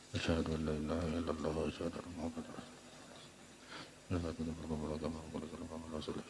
أشهد أن لا إله إلا الله وأشهد أن محمدا رسول الله لا تدبر ولا تمر ولا تلقى ولا صلى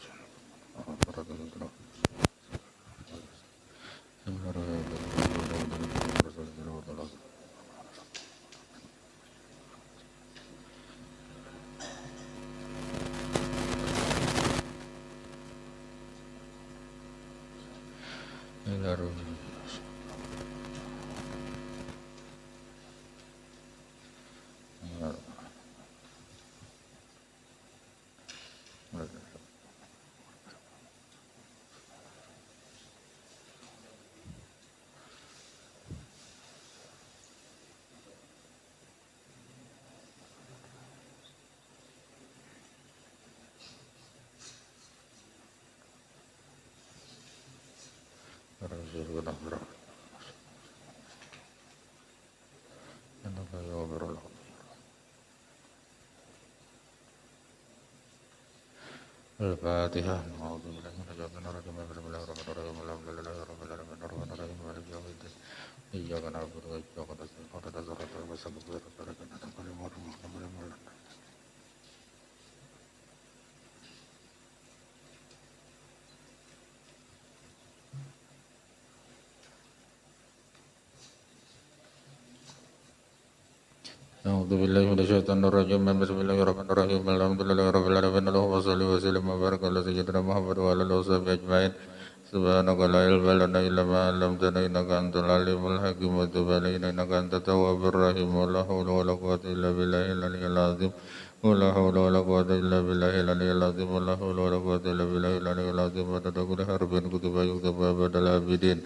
الفاتحة. أعوذ بالله من الشيطان الرجيم. بسم الله الرحمن الرحيم. الحمد لله رب العالمين الرحمن الرحيم مالك يوم الدين إياك نعبد وإياك نستعين اهدنا الصراط المستقيم صراط الذين أنعمت عليهم غير المغضوب عليهم ولا الضالين. أعوذ بالله من الشيطان الرجيم. بسم الله الرحمن الرحيم. الحمد لله رب العالمين اللهم صل وسلم وبارك على سيدنا محمد وعلى آله وصحبه أجمعين. سبحانك لا علم لنا إلا ما علمتنا إنك أنت العليم الحكيم وتب علينا إنك أنت التواب الرحيم. ولا حول ولا قوة إلا بالله العلي العظيم. ولا حول ولا قوة إلا بالله العلي العظيم. ولا حول ولا قوة إلا بالله العلي العظيم. وتدخل حرب كتب يكتب أبد العابدين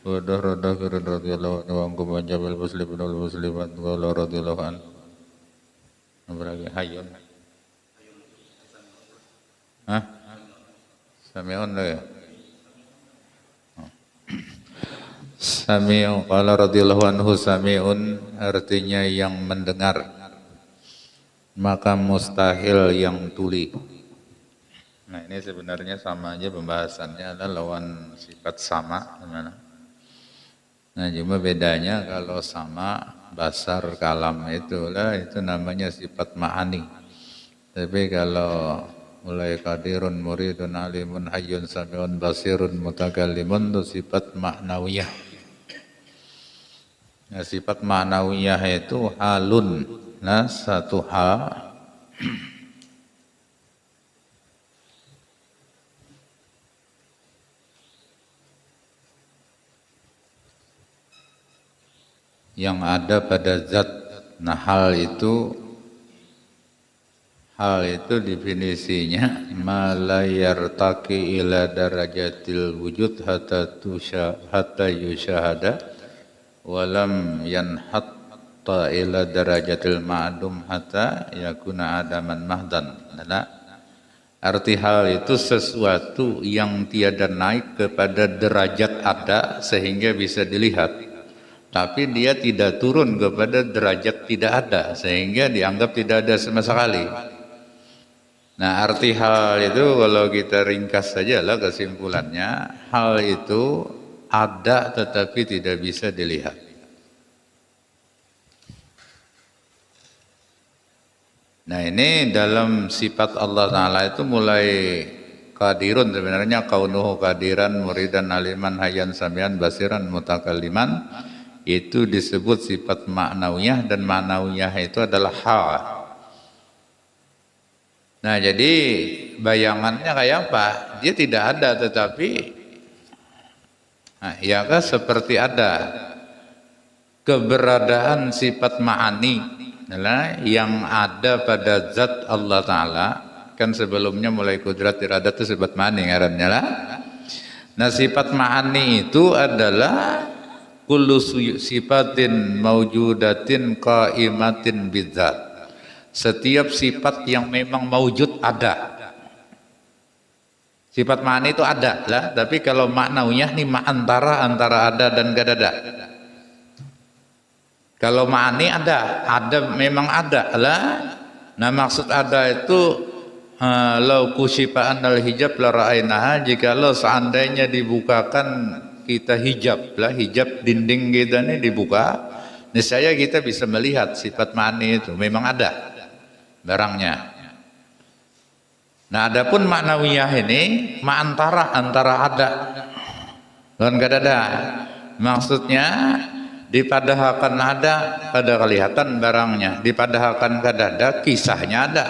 ودهر الداخر رضي الله عنه وعنكم وعن جميع المسلمين والمسلمات. قال رضي الله عنه. Berarti hayun. Hah? Sami'un ya? Sami'un, qala radhiyallahu anhu sami'un artinya yang mendengar, maka mustahil yang tuli. Nah ini sebenarnya sama aja pembahasannya adalah lawan sifat sama gimana? Nah cuma bedanya kalau sama basar kalam itulah itu namanya sifat ma'ani. Tapi kalau mulai qadirun muridun alimun hayyun sami'un basirun mutakallimun itu sifat ma'nawiyah. Nah, sifat ma'nawiyah itu halun. Nah, satu hal yang ada pada zat. Nah, hal itu definisinya ma la yartaqi ila darajatil wujud hatta yushahada walam yanhatta ila darajatil ma'dum hatta yakuna adaman mahdan. Nah, arti hal itu sesuatu yang tiada naik kepada derajat ada sehingga bisa dilihat, tapi dia tidak turun kepada derajat tidak ada sehingga dianggap tidak ada sama sekali. Nah, arti hal itu kalau kita ringkas saja lah kesimpulannya, hal itu ada tetapi tidak bisa dilihat. Nah, ini dalam sifat Allah Ta'ala itu mulai qadirun sebenarnya, kaunuhu qadiran muridan aliman hayyan samian basiran mutakalliman, itu disebut sifat ma'nawiyah, dan ma'nawiyah itu adalah hal. Nah, jadi bayangannya kayak apa? Dia tidak ada tetapi ya kan seperti ada. Keberadaan sifat ma'ani adalah yang ada pada zat Allah Ta'ala. Kan sebelumnya mulai kudrat iradat itu sifat ma'ani ngarannya lah. Nah, sifat ma'ani itu adalah kullu sifatin maujudatin qaimatin bidzat. Setiap sifat yang memang maujud ada. Sifat ma'ani itu ada lah, tapi kalau maknawiyah nih antara ada dan gak ada. Kalau ma'ani ada memang ada lah. Nah, maksud ada itu lau kusyifa annal hijab la ra'ainaha, jikalau seandainya dibukakan kita hijab lah, hijab dinding kita ini dibuka, niscaya kita bisa melihat sifat ma'ani itu memang ada barangnya. Nah, adapun maknawiyah ini antara ada dan gak ada. Maksudnya dipadahkan ada pada kelihatan barangnya, dipadahkan gak ada kisahnya ada.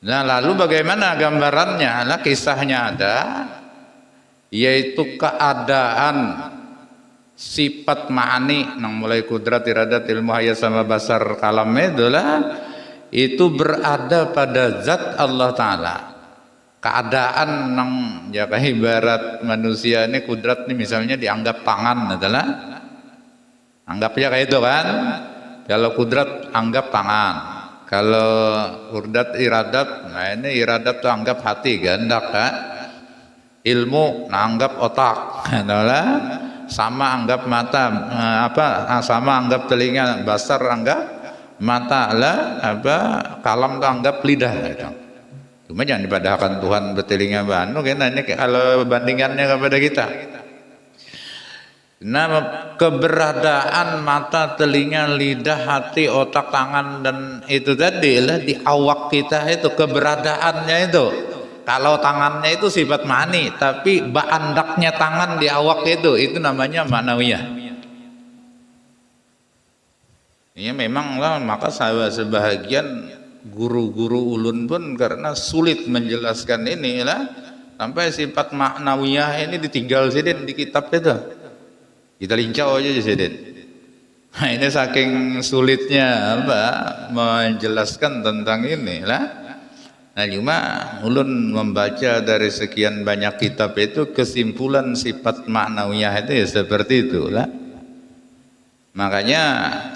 Nah, lalu bagaimana gambarannya? Nah, kisahnya ada, yaitu keadaan sifat ma'ani nang mulai kudrat, iradat, ilmu, hayat sama basar kalam itu berada pada zat Allah Ta'ala. Keadaan nang ya kayak ibarat manusia ini kudrat nih misalnya dianggap tangan adalah anggapnya kayak itu kan. Kalau kudrat anggap tangan, kalau urdat iradat, nah ini iradat tuh anggap hati kehendak kan. Ilmu nah anggap otak adalah sama anggap mata sama anggap telinga, basar anggap mata lah, kalam tuh anggap lidah gitu. Cuma jangan dipadahkan Tuhan bertelinga banu kan, ini kalau bandingannya kepada kita. Nah, keberadaan mata, telinga, lidah, hati, otak, tangan dan itu tadi lah di awak kita itu keberadaannya itu. Kalau tangannya itu sifat ma'ani, tapi andaknya tangan di awak itu namanya ma'nawiyah. Ini memang lah, maka sebahagian guru-guru ulun pun karena sulit menjelaskan ini lah, sampai sifat ma'nawiyah ini ditinggal sidin di kitab itu. Kita lincau aja sidin. Nah, ini saking sulitnya menjelaskan tentang ini lah. Nah, cuma ulun membaca dari sekian banyak kitab itu kesimpulan sifat ma'nawiyah itu ya seperti itulah. Makanya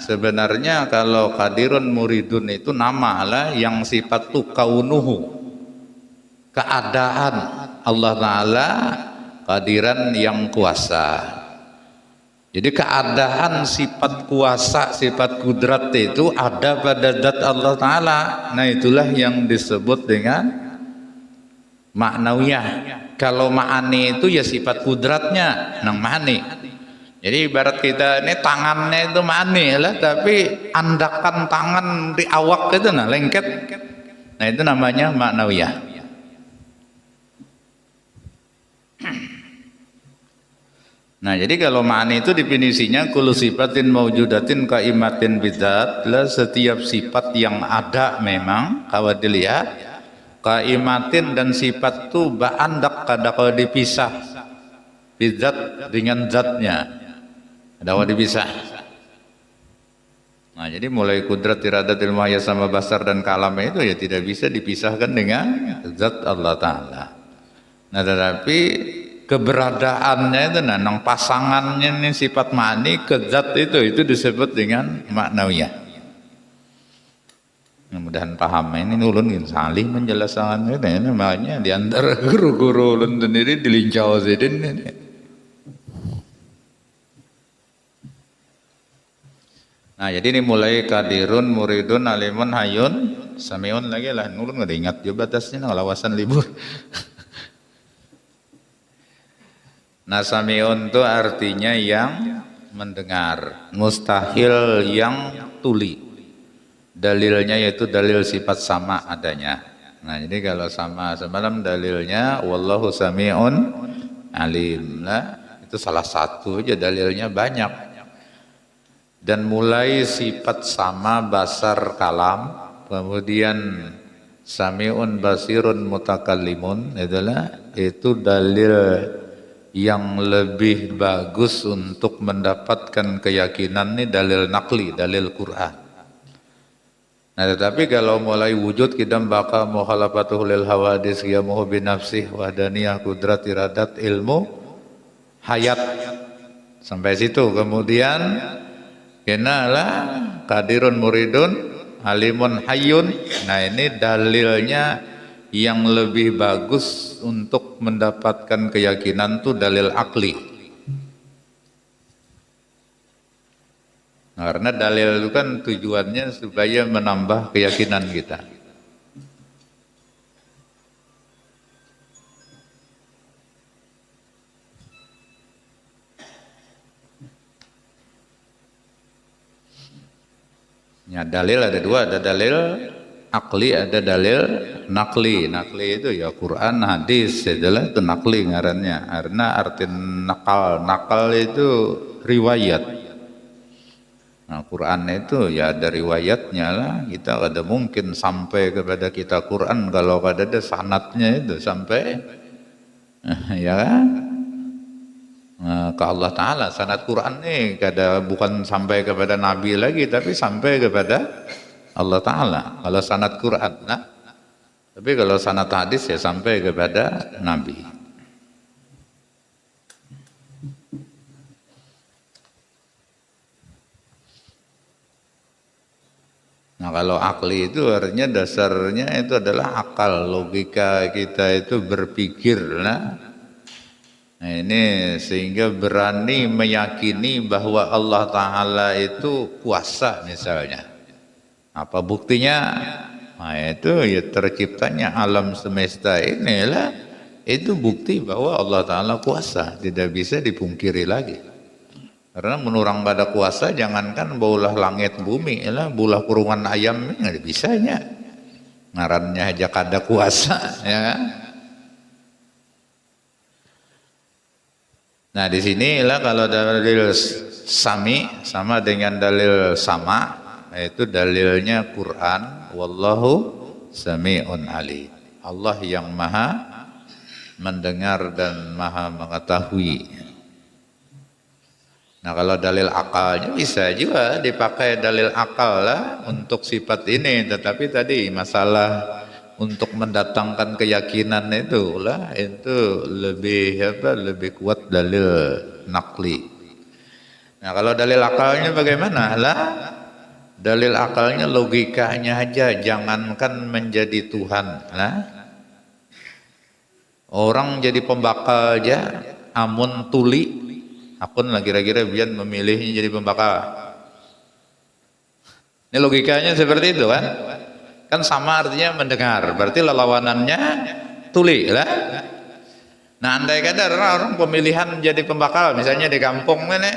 sebenarnya kalau qadirun muridun itu nama lah yang sifat tu kaunuhu, keadaan Allah Ta'ala qadiran yang kuasa. Jadi keadaan sifat kuasa, sifat kudrat itu ada pada zat Allah Ta'ala. Nah, itulah yang disebut dengan ma'nawiyah. Kalau ma'ani itu ya sifat kudratnya nang ma'ani. Jadi ibarat kita ini tangannya itu ma'ani lah, tapi andakan tangan di awak itu nah lengket. Nah, itu namanya ma'nawiyah. Nah, jadi kalau ma'ani itu definisinya kullu sifatin maujudatin qaimatin bidzat, lah setiap sifat yang ada memang kalau dilihat qaimatin dan sifat itu ba'andak kalau dipisah bidzat dengan zatnya. Ada dipisah. Nah, jadi mulai kudrat, iradat, ilmu, hayat sama basar dan kalam itu ya tidak bisa dipisahkan dengan zat Allah Ta'ala. Nah, tetapi keberadaannya itu nang pasangannya ini sifat ma'ani ke zat itu disebut dengan ma'nawiyah. Mudah-mudahan paham. Ini ulun salih menjelaskan ini makanya di antara guru-guru ulun sendiri dilincau sidin ini. Nah, jadi ini mulai kadirun, muridun, alimun, hayun, samiun lagi lah. Ulun nggak ingat juga batasnya lawasan libur. Nah, samiun itu artinya yang mendengar, mustahil yang tuli. Dalilnya yaitu dalil sifat sama adanya. Nah, jadi kalau sama semalam dalilnya wallahu samiun alim lah, itu salah satu aja dalilnya banyak. Dan mulai sifat sama basar kalam, kemudian samiun basirun mutakallimun itu dalil yang lebih bagus untuk mendapatkan keyakinan ini dalil nakli, dalil Quran. Nah, tetapi kalau mulai wujud kidam baka mukhalafatuhu lil hawadis qiyamuhu bi nafsih wahdaniyah kudrat iradat ilmu hayat sampai situ, kemudian kenalah kadirun muridun alimun hayyun. Nah, ini dalilnya yang lebih bagus untuk mendapatkan keyakinan itu dalil akli. Nah, karena dalil itu kan tujuannya supaya menambah keyakinan kita. Ya, dalil ada dua, ada dalil akli, ada dalil nakli. Nakli itu ya Quran, hadis, itulah itu nakli ngarannya. Karena arti nakal, nakal itu riwayat. Nah, Quran itu ya ada riwayatnya lah. Kita ada mungkin sampai kepada kita Quran kalau ada sanadnya itu sampai ya kan? Ke Allah Ta'ala. Sanad Quran nih bukan sampai kepada Nabi lagi, tapi sampai kepada Allah Ta'ala. Kalau sanad Quran, nah, tapi kalau sanad hadis ya sampai kepada Nabi. Nah, kalau akli itu artinya dasarnya itu adalah akal, logika kita itu berpikir. Nah ini sehingga berani meyakini bahwa Allah Ta'ala itu kuasa misalnya. Apa buktinya? Nah itu ya terciptanya alam semesta inilah, itu bukti bahwa Allah Ta'ala kuasa, tidak bisa dipungkiri lagi. Karena menurang pada kuasa, jangankan baulah langit bumi, lah bulah kurungan ayam nggak bisanya. Ngarannya aja kada kuasa, ya. Nah di sinilah kalau dalil sami sama dengan dalil sama, yaitu dalilnya Quran, wallahu sami'un alim. Allah yang maha mendengar dan maha mengetahui. Nah kalau dalil akalnya bisa juga dipakai dalil akal lah untuk sifat ini, tetapi tadi masalah untuk mendatangkan keyakinan itu lah, itu lebih kuat dalil nakli. Nah kalau dalil akalnya bagaimana lah? Dalil akalnya logikanya aja, jangankan menjadi Tuhan lah. Orang jadi pembakal aja, amun tuli. Akun lah kira-kira biar memilihnya jadi pembakal. Ini logikanya seperti itu kan? Kan sama artinya mendengar, berarti lawanannya tuli lah. Nah andai kata orang pemilihan jadi pembakal, misalnya di kampung nenek,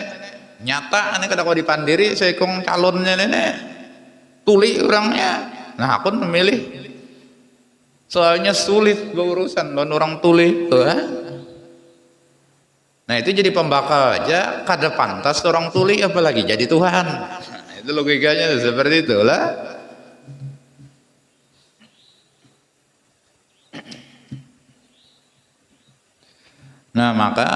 nyata ini kada kau dipandiri sekong calonnya nenek, tuli orangnya. Nah akun memilih, soalnya sulit berurusan dengan orang tuli, Nah itu jadi pembakal aja kada pantas orang tuli, apalagi jadi Tuhan. Nah, itu logikanya seperti itulah. Nah maka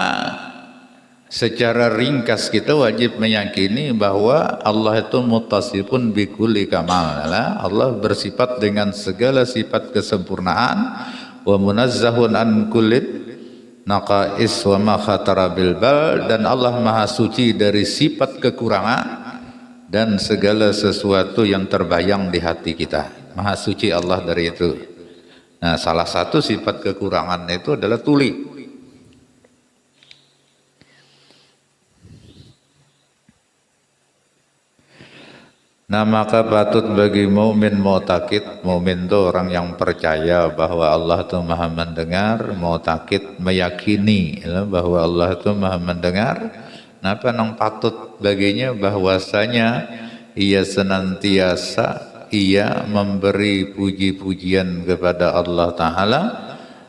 secara ringkas kita wajib meyakini bahwa Allah itu muttasifun bikulli kamal. Allah bersifat dengan segala sifat kesempurnaan, wa munazzahun an kulli naqais wa ma khatara bil bal, dan Allah maha suci dari sifat kekurangan dan segala sesuatu yang terbayang di hati kita. Maha suci Allah dari itu. Nah salah satu sifat kekurangan itu adalah tuli. Nah maka patut bagi mukmin mu'taqid, mukmin itu orang yang percaya bahwa Allah itu maha mendengar, mu'taqid meyakini bahwa Allah itu maha mendengar. Napa nang patut baginya bahwasanya ia senantiasa ia memberi puji-pujian kepada Allah Ta'ala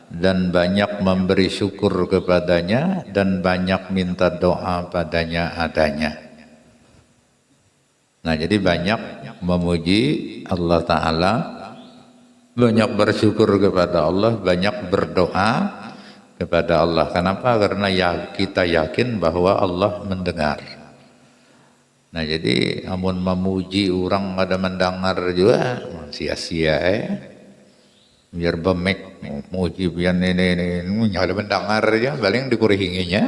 dan banyak memberi syukur kepadanya dan banyak minta doa padanya adanya. Nah jadi banyak memuji Allah Ta'ala, banyak bersyukur kepada Allah, banyak berdoa kepada Allah. Kenapa? Karena kita yakin bahwa Allah mendengar. Nah jadi amun memuji orang ada mendengar juga sia-sia biar bemek muji biar ini ada mendengar ya paling dikuringinya.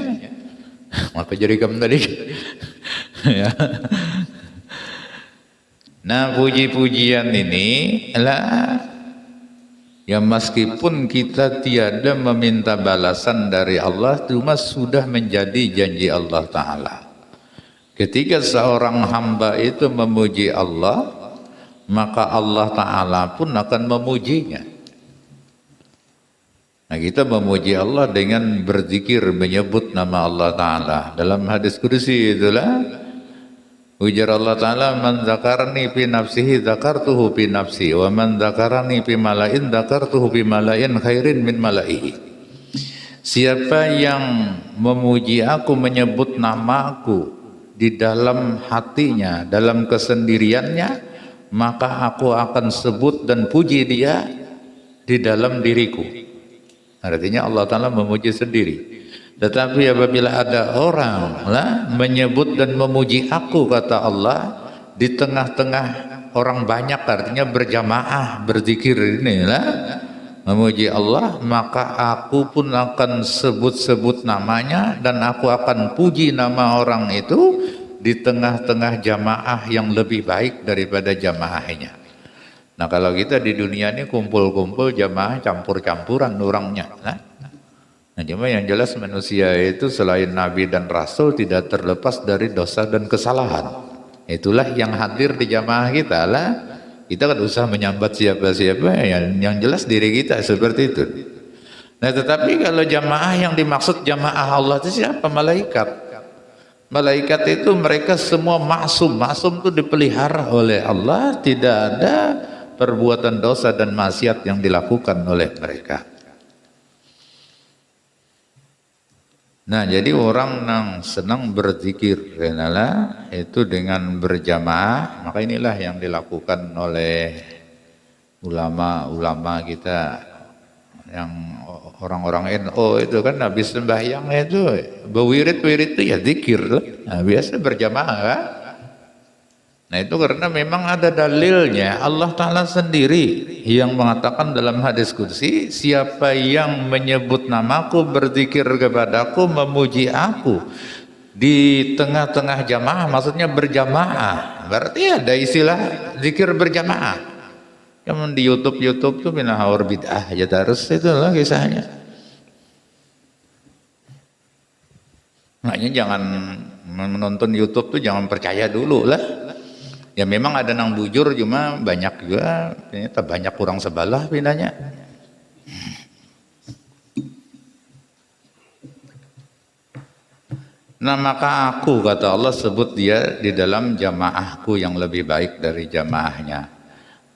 Apa jadi kamu tadi? Ya. Nah puji-pujian ini lah ya meskipun kita tiada meminta balasan dari Allah, cuma sudah menjadi janji Allah Ta'ala. Ketika seorang hamba itu memuji Allah, maka Allah Ta'ala pun akan memujinya. Nah kita memuji Allah dengan berzikir, menyebut nama Allah Ta'ala. Dalam hadis kursi itulah, Ujar Allah Ta'ala, man zakarni fi nafsihi zakartuhu fi nafsi, wa man zakarani fi malain zakartuhu fi malain khairin min malaihi. Siapa yang memuji aku, menyebut namaku di dalam hatinya, dalam kesendiriannya, maka aku akan sebut dan puji dia di dalam diriku. Artinya Allah Ta'ala memuji sendiri. Tetapi apabila ada orang menyebut dan memuji aku, kata Allah, di tengah-tengah orang banyak, artinya berjamaah berzikir ini memuji Allah, maka aku pun akan sebut-sebut namanya dan aku akan puji nama orang itu di tengah-tengah jamaah yang lebih baik daripada jamaahnya. Nah, kalau kita di dunia ini kumpul-kumpul jamaah campur-campuran orangnya. Nah, cuma yang jelas manusia itu selain Nabi dan Rasul tidak terlepas dari dosa dan kesalahan. Itulah yang hadir di jamaah kita lah. Kita kan usah menyambat siapa-siapa, yang jelas diri kita seperti itu. Nah, tetapi kalau jamaah yang dimaksud jamaah Allah itu siapa? Malaikat. Malaikat itu mereka semua maksum. Maksum itu dipelihara oleh Allah, tidak ada perbuatan dosa dan maksiat yang dilakukan oleh mereka. Nah, jadi orang yang senang berzikir itu dengan berjamaah, maka inilah yang dilakukan oleh ulama-ulama kita, yang orang-orang NU itu kan habis sembahyang itu berwirid-wirid itu ya zikir. Nah, biasa berjamaah kan? Nah, itu karena memang ada dalilnya. Allah Ta'ala sendiri yang mengatakan dalam hadis qudsi, siapa yang menyebut namaku, berzikir kepadaku, memuji aku di tengah-tengah jamaah, maksudnya berjamaah, berarti ada istilah zikir berjamaah. Yang di YouTube tuh minahawar bid'ah aja terus, itulah kisahnya. Makanya jangan menonton YouTube tuh jangan percaya dulu lah. Ya memang ada nang bujur, cuma banyak juga ternyata banyak kurang sebalah pindahnya. Nah, maka aku, kata Allah, sebut dia di dalam jamaahku yang lebih baik dari jamaahnya.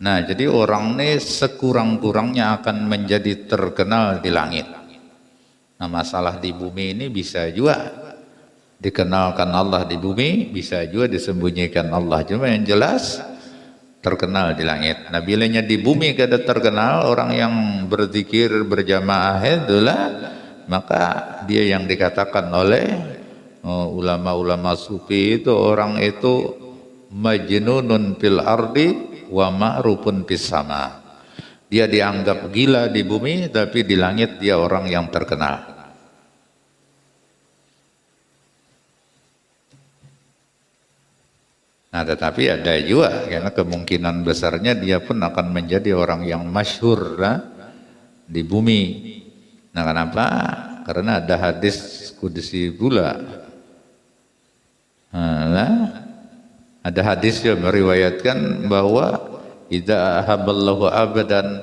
Nah, jadi orang ini sekurang-kurangnya akan menjadi terkenal di langit. Nah, masalah di bumi ini bisa juga dikenalkan Allah di bumi, bisa juga disembunyikan Allah. Cuma yang jelas terkenal di langit. Nah, bilanya di bumi kada terkenal, orang yang berzikir berjamaah itulah, maka dia yang dikatakan oleh ulama-ulama sufi itu, orang itu majnunun fil ardi wa ma'rufun fis sama. Dia dianggap gila di bumi, tapi di langit dia orang yang terkenal. Nah, tetapi ada juga, karena kemungkinan besarnya dia pun akan menjadi orang yang masyhur di bumi. Nah, kenapa? Karena ada hadis qudsi pula. Ada hadis yang meriwayatkan bahwa idza ahabballahu abadan,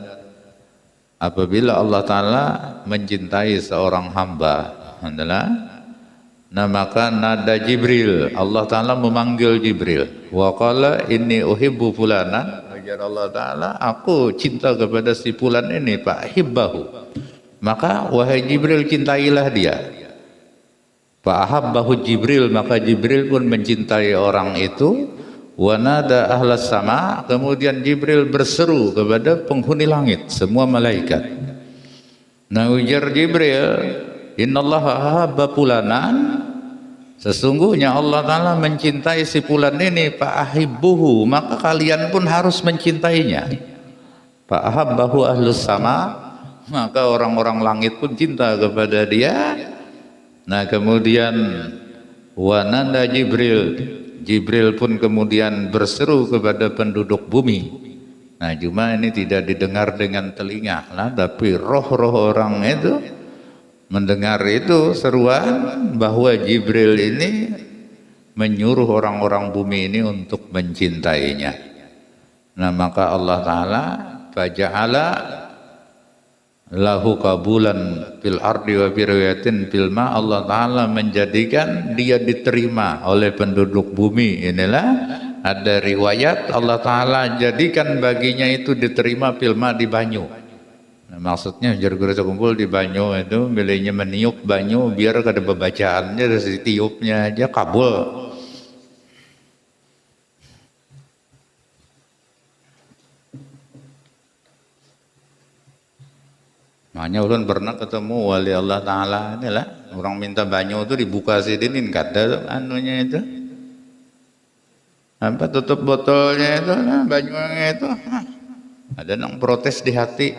apabila Allah Ta'ala mencintai seorang hamba, nah maka nada Jibril, Allah Ta'ala memanggil Jibril, wa qala inni uhibbu fulanan, ajar Allah Ta'ala, aku cinta kepada si fulan ini, Pak hibbahu, maka wahai Jibril cintailah dia. Fa ahabbahu Jibril, maka Jibril pun mencintai orang itu. Wa nada ahlas sama, kemudian Jibril berseru kepada penghuni langit, semua malaikat. Nah, ujar Jibril, innallaha ahabba fulanan, sesungguhnya Allah Ta'ala mencintai si fulan ini, fa ahibbuhu, maka kalian pun harus mencintainya. Fa ahabbahu ahlus sama, maka orang-orang langit pun cinta kepada dia. Nah, kemudian wananda Jibril pun kemudian berseru kepada penduduk bumi. Nah, cuma ini tidak didengar dengan telinga lah, tapi roh-roh orang itu mendengar itu seruan bahwa Jibril ini menyuruh orang-orang bumi ini untuk mencintainya. Nah, maka Allah Ta'ala faja'ala lahu kabulan fil ardi wa firwayatin fil ma, Allah Ta'ala menjadikan dia diterima oleh penduduk bumi. Inilah ada riwayat Allah Ta'ala jadikan baginya itu diterima fil ma, di banyu. Nah, maksudnya guru kumpul di banyu itu milihnya meniup banyu biar kada bebacaannya dari tiupnya aja kabul. Makanya ulun pernah ketemu wali Allah Ta'ala inilah orang minta banyu itu dibuka sidinin kata anunya itu apa tutup botolnya itu nah, banyunya itu ada nang protes di hati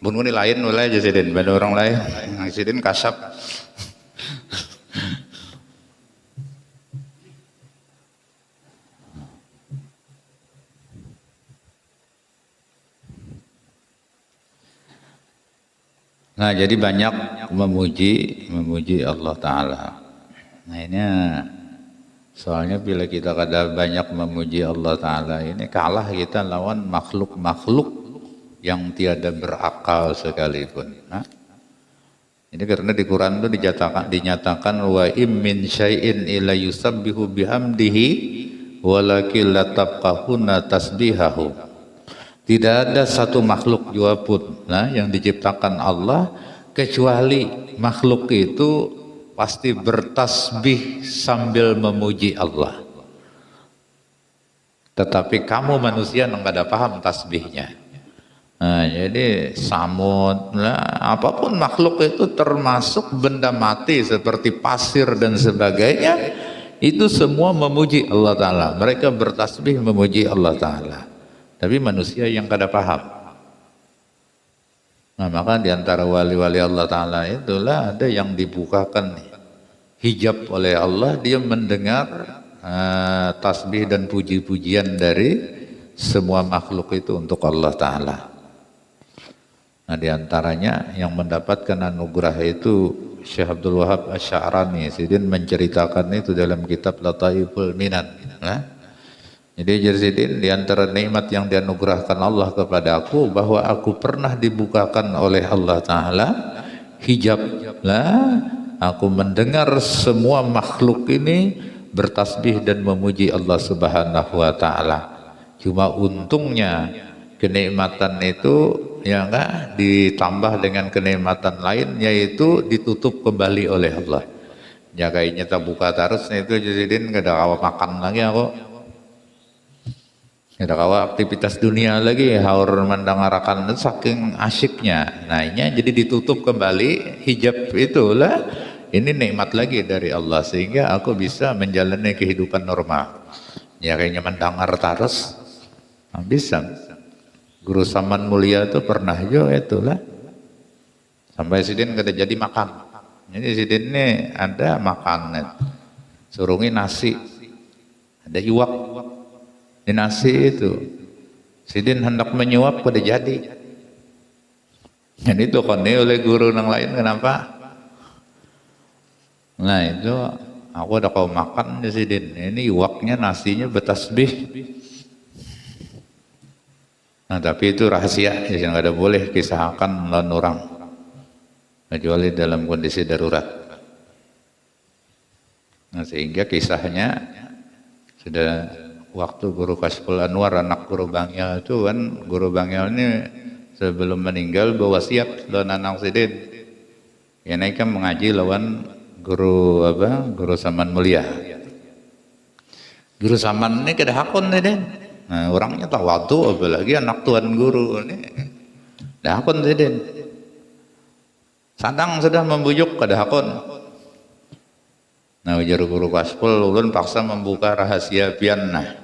bunuh ini lain mulai aja sidin pada orang lain yang sidin kasap. Nah jadi banyak memuji Allah Ta'ala. Nah ini soalnya bila kita kada banyak memuji Allah Ta'ala ini kalah kita lawan makhluk-makhluk yang tiada berakal sekalipun. Nah, ini karena di Quran itu dinyatakan wa im min syai'in illa yusabbihu bihamdihi walakin la tafqahuna tasbihahu. Tidak ada satu makhluk jua pun yang diciptakan Allah kecuali makhluk itu pasti bertasbih sambil memuji Allah. Tetapi kamu manusia nggak ada paham tasbihnya. Nah, jadi samud, apapun makhluk itu termasuk benda mati seperti pasir dan sebagainya, itu semua memuji Allah Ta'ala. Mereka bertasbih memuji Allah Ta'ala. Tapi manusia yang kada paham. Nah, maka diantara wali-wali Allah Ta'ala itulah ada yang dibukakan hijab oleh Allah, dia mendengar tasbih dan puji-pujian dari semua makhluk itu untuk Allah Ta'ala. Nah, diantaranya yang mendapatkan anugerah itu Syekh Abdul Wahab Asy-Sya'rani, Sidin menceritakan itu dalam kitab Lataiful Minan. Jadi Jersidin diantara nikmat yang dianugerahkan Allah kepada aku bahwa aku pernah dibukakan oleh Allah Ta'ala hijab aku mendengar semua makhluk ini bertasbih dan memuji Allah Subhanahu wa Ta'ala. Cuma untungnya kenikmatan itu ya enggak ditambah dengan kenikmatan lain, yaitu ditutup kembali oleh Allah. Ya kayaknya tak buka terus itu Jersidin enggak ada awak makan lagi aku. Ada kawa aktivitas dunia lagi haur mendangarakan saking asyiknya. Nah ini jadi ditutup kembali hijab itulah, ini nikmat lagi dari Allah sehingga aku bisa menjalani kehidupan normal. Ya kayaknya mendengar terus bisa. Guru Saman Mulia itu pernah juga itulah sampai Sidin kada jadi makan. Jadi Sidin ini ada makan surungi nasi, ada iwak di nasi itu. Sidin hendak menyuap pada jadi. Dan itu koni oleh guru yang lain kenapa? Nah itu aku ada kau makan di Sidin. Ini iwaknya nasinya bertasbih. Nah tapi itu rahasia yang ada boleh kisahkan lawan orang kecuali dalam kondisi darurat. Nah sehingga kisahnya sudah waktu Guru Kasful Anwar anak Guru Bangyal itu kan, Guru Bangyal ini sebelum meninggal berwasiat lawan anak Sidin ya naik kan mengaji lawan Guru Guru Saman Mulia. Guru Saman ini kada hakun Sidin. Nah, orangnya tawadu apalagi anak tuan guru ini kada hakun Sidin. Sadang sudah membujuk kada hakun. Nah ujar Guru Kasful ulun paksa membuka rahasia pian nah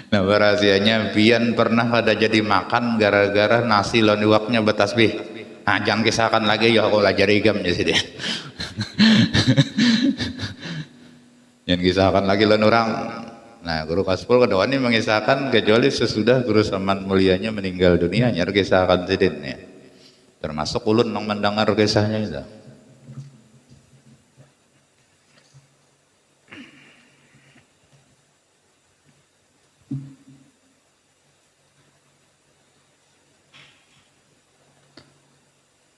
rahasianya pian pernah ada jadi makan gara-gara nasi lawan iwaknya bertasbih. Nah jangan kisahkan lagi ya aku lajari igam ya sih dia. Jangan kisahkan lagi lawan orang. Nah Guru Kasful kedawani mengisahkan kecuali sesudah Guru Saman Mulianya meninggal dunia nyar kisahkan sidin ya. Termasuk ulun yang mendengar kisahnya itu.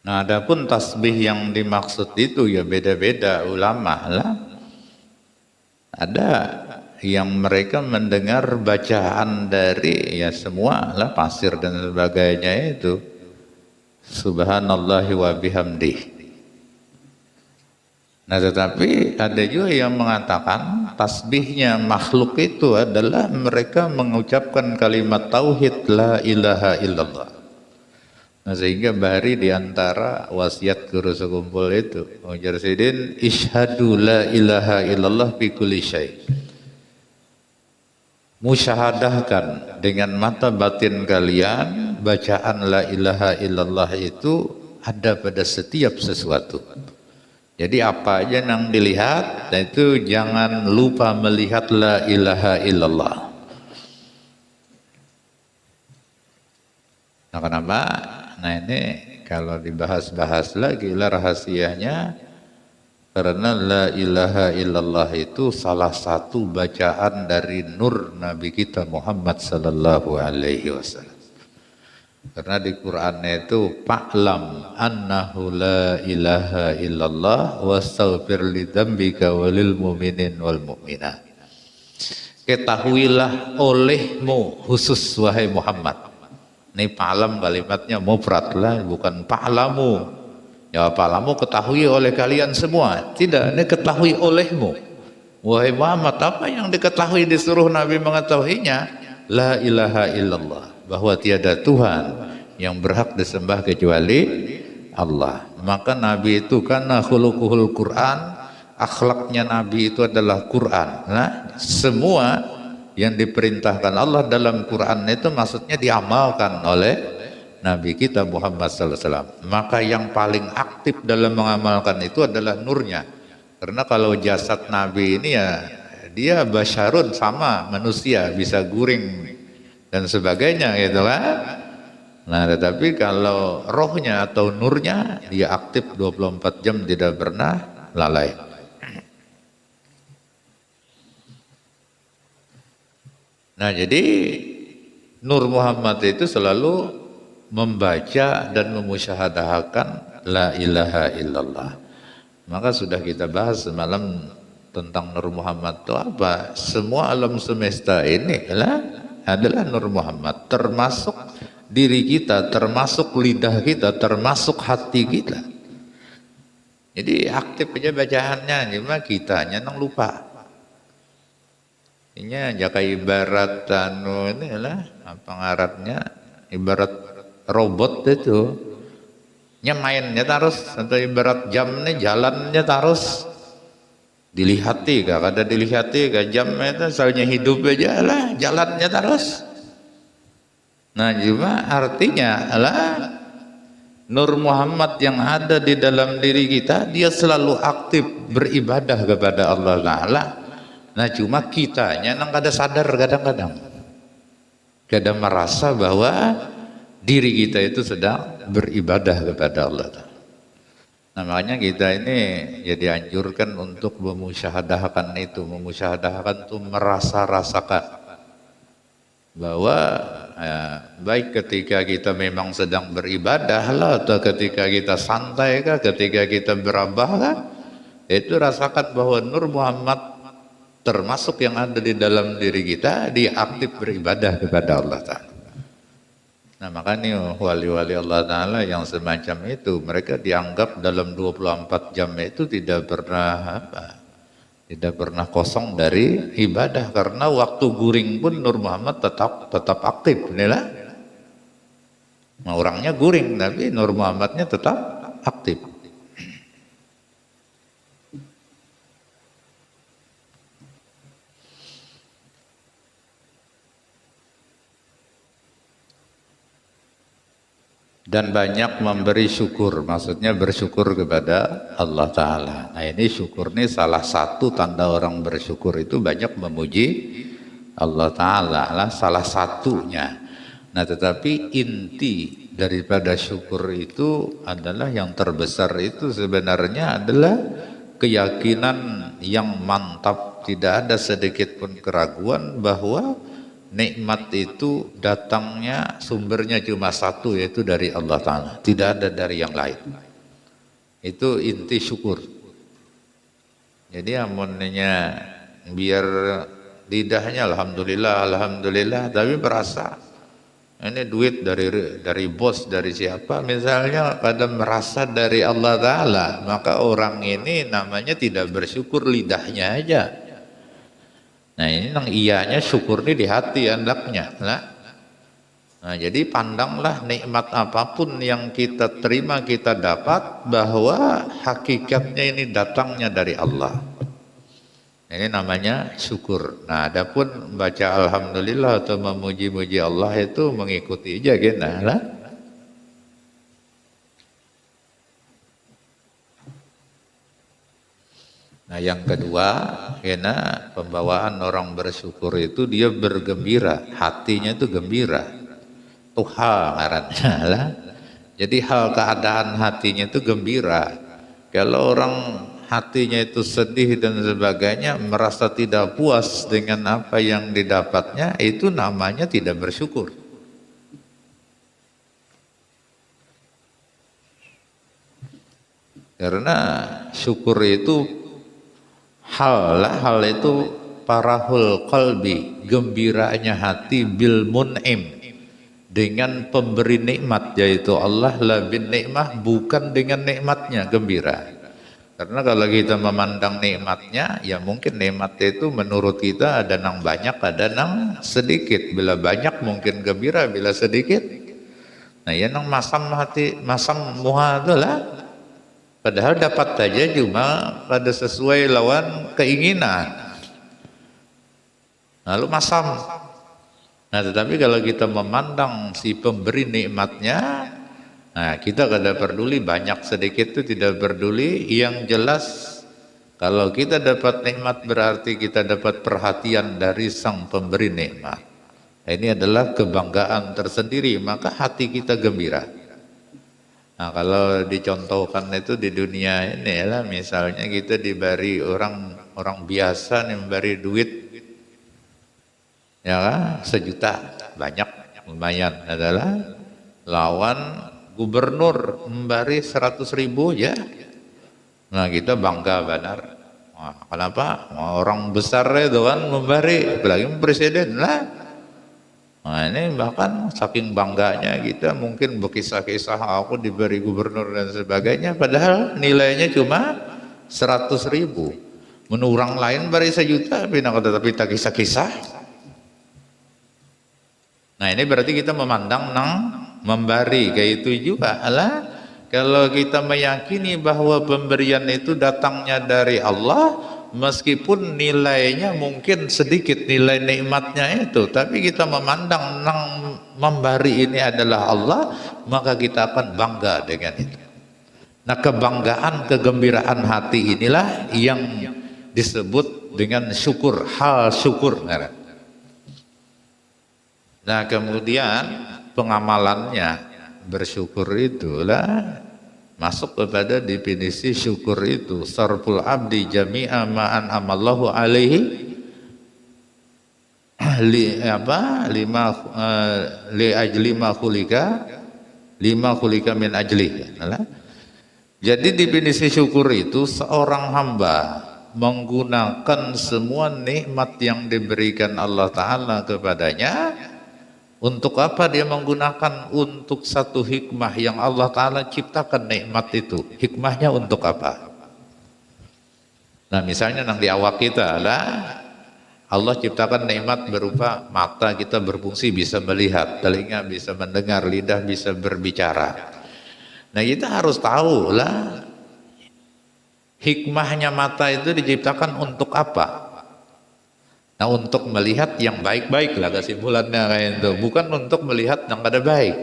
Nah, adapun tasbih yang dimaksud itu ya beda-beda ulama lah. Ada yang mereka mendengar bacaan dari ya semua lah pasir dan sebagainya itu subhanallahi wa bihamdih. Nah, tetapi ada juga yang mengatakan tasbihnya makhluk itu adalah mereka mengucapkan kalimat tauhid la ilaha illallah. Nah, sehingga bari di antara wasiat guru sekumpul itu, Ujar Sidin, isyhadu la ilaha illallah fi kulli syai. Musyahadahkan dengan mata batin kalian bacaan la ilaha illallah itu ada pada setiap sesuatu. Jadi apa aja yang dilihat, dan itu jangan lupa melihat la ilaha illallah. Nah, kenapa? Nah, ini kalau dibahas-bahas lagi lah rahasianya, karena la ilaha illallah itu salah satu bacaan dari nur Nabi kita Muhammad sallallahu alaihi wasallam. Karena di Qur'an itu fa'lam annahu la ilaha illallah wastaghfir lidzambika walil mu'minin wal mu'minat. Ketahuilah olehmu khusus wahai Muhammad. Ini pa'lam kalimatnya mufrad lah, bukan pa'lamu. Ya pa'lamu ketahui oleh kalian semua. Tidak, ini ketahui olehmu. Wahai Muhammad, apa yang diketahui disuruh Nabi mengetahuinya? La ilaha illallah. Bahwa tiada Tuhan yang berhak disembah kecuali Allah. Maka Nabi itu karena khuluquhul Quran, akhlaknya Nabi itu adalah Quran. Nah, semua yang diperintahkan Allah dalam Quran itu maksudnya diamalkan oleh Nabi kita Muhammad sallallahu alaihi wasallam. Maka yang paling aktif dalam mengamalkan itu adalah nurnya. Karena kalau jasad Nabi ini ya dia basyarun sama manusia, bisa guring dan sebagainya gitu kan. Nah, tetapi kalau rohnya atau nurnya dia aktif 24 jam tidak pernah lalai. Nah, jadi Nur Muhammad itu selalu membaca dan memusyahadahkan la ilaha illallah. Maka sudah kita bahas semalam tentang Nur Muhammad itu apa? Semua alam semesta ini adalah Nur Muhammad, termasuk diri kita, termasuk lidah kita, termasuk hati kita. Jadi aktif aja bacaannya, cuma kitanya nang lupa. Ini jaka ibarat ini lah apa ngaratnya, ibarat robot itu mainnya terus, atau ibarat jamnya jalannya terus dilihati kah, kada dilihati kah, jamnya itu soalnya hidup aja lah, jalannya terus. Nah, cuma artinya adalah Nur Muhammad yang ada di dalam diri kita, dia selalu aktif beribadah kepada Allah Ta'ala. Nah, cuma kitanya nang kada sadar kadang-kadang, kada merasa bahwa diri kita itu sedang beribadah kepada Allah Ta'ala. Nah, makanya kita ini jadi anjurkan untuk memusyahadahkan itu. Memusyahadahkan itu merasa-rasakan bahwa baik ketika kita memang sedang beribadah lah, atau ketika kita santai kah, ketika kita berabah kah, itu rasakan bahwa Nur Muhammad termasuk yang ada di dalam diri kita, dia aktif beribadah kepada Allah Ta'ala. Nah, makanya wali-wali Allah Ta'ala yang semacam itu, mereka dianggap dalam 24 jam itu tidak pernah kosong dari ibadah. Karena waktu guring pun Nur Muhammad tetap aktif. Inilah. Nah, orangnya guring, tapi Nur Muhammadnya tetap aktif. Dan banyak memberi syukur, maksudnya bersyukur kepada Allah Ta'ala. Nah, ini syukur ini salah satu tanda orang bersyukur itu banyak memuji Allah Ta'ala lah, salah satunya. Nah, tetapi inti daripada syukur itu adalah yang terbesar itu sebenarnya adalah keyakinan yang mantap, tidak ada sedikit pun keraguan bahwa nikmat itu datangnya sumbernya cuma satu, yaitu dari Allah Ta'ala, tidak ada dari yang lain. Itu inti syukur. Jadi amunnya biar lidahnya alhamdulillah alhamdulillah, tapi merasa ini duit dari bos, dari siapa misalnya, pada merasa dari Allah Ta'ala, maka orang ini namanya tidak bersyukur, lidahnya aja. Nah ini yang iyanya syukur ini di hati hendaknya. Nah jadi pandanglah nikmat apapun yang kita terima, kita dapat, bahwa hakikatnya ini datangnya dari Allah. Ini namanya syukur. Nah, adapun baca alhamdulillah atau memuji-muji Allah itu mengikuti aja gitu. Nah, yang kedua, karena pembawaan orang bersyukur itu dia bergembira, hatinya itu gembira. Tuha ngarannya lah. Jadi hal keadaan hatinya itu gembira. Kalau orang hatinya itu sedih dan sebagainya, merasa tidak puas dengan apa yang didapatnya, itu namanya tidak bersyukur. Karena syukur itu hal itu farahul qalbi, gembiranya hati, bil mun'im, dengan pemberi nikmat yaitu Allah, la bin nikmah, bukan dengan nikmatnya gembira. Karena kalau kita memandang nikmatnya, ya mungkin nikmatnya itu menurut kita ada nang banyak, ada nang sedikit. Bila banyak mungkin gembira, bila sedikit, nah ya nang masam hati, masam muha itulah. Padahal dapat saja cuma pada sesuai lawan keinginan. Lalu masam. Nah tetapi kalau kita memandang si pemberi nikmatnya, nah kita kada peduli banyak sedikit itu tidak peduli. Yang jelas kalau kita dapat nikmat berarti kita dapat perhatian dari sang pemberi nikmat. Ini adalah kebanggaan tersendiri, maka hati kita gembira. Nah kalau dicontohkan itu di dunia ini lah, misalnya kita diberi orang biasa nih, memberi duit ya kan, 1 juta, banyak lumayan, adalah lawan gubernur memberi 100.000 ya. Nah kita bangga benar. Nah, kenapa? Orang besar itu kan memberi, apalagi presiden lah. Nah ini bahkan saking bangganya kita mungkin berkisah-kisah aku diberi gubernur dan sebagainya, padahal nilainya cuma 100.000. Menurut orang lain beri 1 juta, tapi tak kisah-kisah. Nah ini berarti kita memandang nang memberi kayak itu juga lah. Kalau kita meyakini bahwa pemberian itu datangnya dari Allah, meskipun nilainya mungkin sedikit nilai nikmatnya itu, tapi kita memandang nang memberi ini adalah Allah, maka kita akan bangga dengan itu. Nah kebanggaan, kegembiraan hati inilah yang disebut dengan syukur, hal syukur. Nah kemudian pengamalannya bersyukur itulah masuk kepada definisi syukur itu, sarful abdi jami'a ma'an amallahu alaihi li ajli ma khulika min ajli. Jadi definisi syukur itu seorang hamba menggunakan semua nikmat yang diberikan Allah Ta'ala kepadanya. Untuk apa dia menggunakan? Untuk satu hikmah yang Allah Ta'ala ciptakan nikmat itu. Hikmahnya untuk apa? Nah misalnya di awak kita lah, Allah ciptakan nikmat berupa mata kita berfungsi bisa melihat, telinga bisa mendengar, lidah bisa berbicara. Nah kita harus tahu lah, hikmahnya mata itu diciptakan untuk apa? Nah untuk melihat yang baik-baik lah kesimpulannya kayak itu, bukan untuk melihat yang kada baik.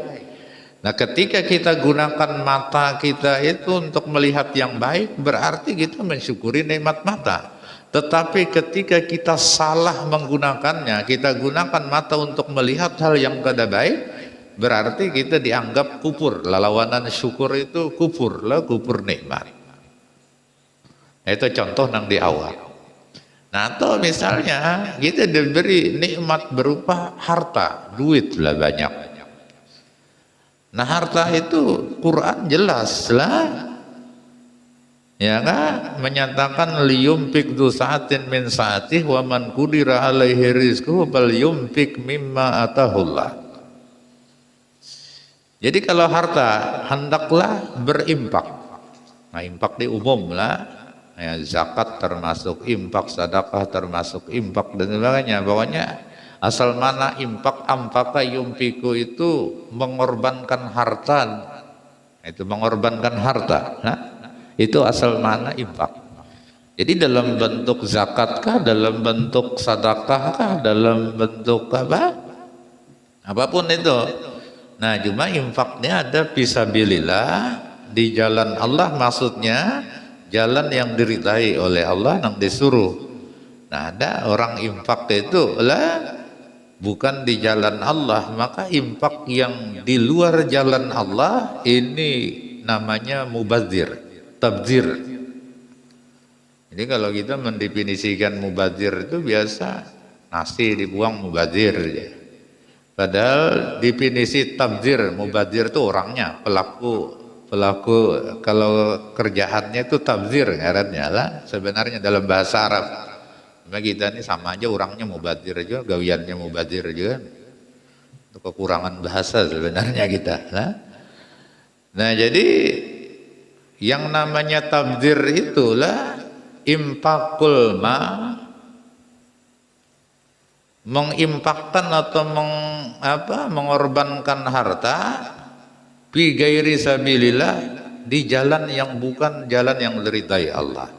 Nah ketika kita gunakan mata kita itu untuk melihat yang baik, berarti kita mensyukuri nikmat mata. Tetapi ketika kita salah menggunakannya, kita gunakan mata untuk melihat hal yang kada baik, berarti kita dianggap kufur. Lawanan syukur itu kufur lah, kufur nikmat. Itu contoh nang di awal. Nah, atau misalnya kita diberi nikmat berupa harta, duit lah banyak. Nah, harta itu Quran jelas lah, ya kan, menyatakan liyumfik du sa'atin min sa'atih wa man qudira alaihi rizquhu falyumfik mimma atahullah. Jadi kalau harta hendaklah berimpak. Nah, impak di umum lah. Ya, zakat termasuk impak, sedekah termasuk impak dan sebagainya. Pokoknya asal mana impak, ampaka yumpiku itu mengorbankan harta. Itu mengorbankan harta. Nah, itu asal mana impak. Jadi dalam bentuk zakatkah, dalam bentuk sedekahkah, dalam bentuk apa? Apapun itu. Nah, cuma infaknya ada fisabilillah, di jalan Allah, maksudnya jalan yang diridai oleh Allah, yang disuruh. Nah, ada orang infak itu lah bukan di jalan Allah, maka infak yang di luar jalan Allah ini namanya mubazir, tabzir. Jadi kalau kita mendefinisikan mubazir itu biasa nasi dibuang mubazir. Padahal definisi tabzir, mubazir itu orangnya, pelaku kalau kerjaannya itu tabzir ngarannya lah sebenarnya dalam bahasa Arab. Cuma kita ini sama aja, orangnya mubazir juga, gawiannya mubazir juga. Itu kekurangan bahasa sebenarnya kita lah. Nah, jadi yang namanya tabzir itulah impakul ma, mengimpakkan atau mengorbankan harta bi gairi sabilillah, di jalan yang bukan jalan yang diridai Allah.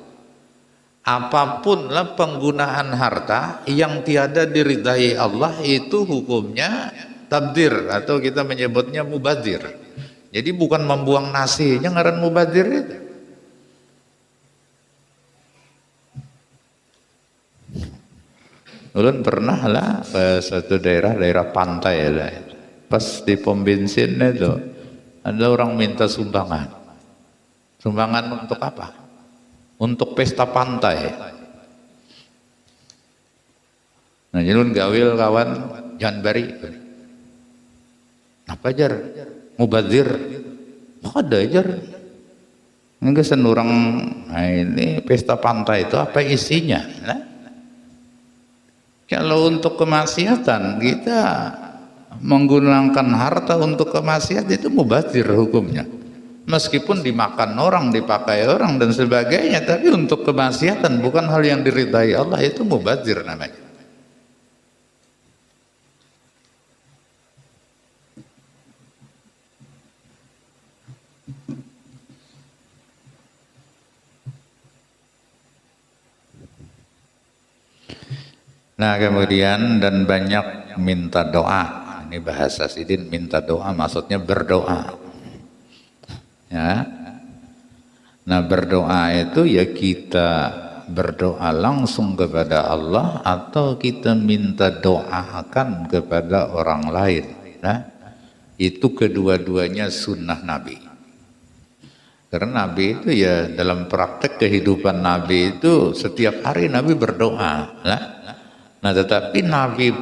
Apapun lah penggunaan harta yang tiada diridai Allah itu hukumnya tabdir, atau kita menyebutnya mubazir. Jadi bukan membuang nasinya ngaran mubazir itu. Ulun pernah lah ke suatu daerah pantai lah. Pas di pom bensin itu ada orang minta sumbangan. Sumbangan untuk apa? Untuk pesta pantai. Nah, jadi gawil kawan jangan bari. Apa jar? Mubazir. Ada jar. Enggak senurang. Nah, ini pesta pantai itu apa isinya? Nah, kalau untuk kemaksiatan kita menggunakan harta untuk kemaksiatan itu mubazir hukumnya. Meskipun dimakan orang, dipakai orang dan sebagainya, tapi untuk kemaksiatan bukan hal yang diridai Allah, itu mubazir namanya. Nah, kemudian dan banyak minta doa. Ini bahasa Sidin, minta doa maksudnya berdoa. Ya. Nah, berdoa itu ya kita berdoa langsung kepada Allah atau kita minta doakan kepada orang lain. Nah, itu kedua-duanya sunnah Nabi. Karena Nabi itu ya dalam praktek kehidupan Nabi itu setiap hari Nabi berdoa. Nah, tetapi Nabi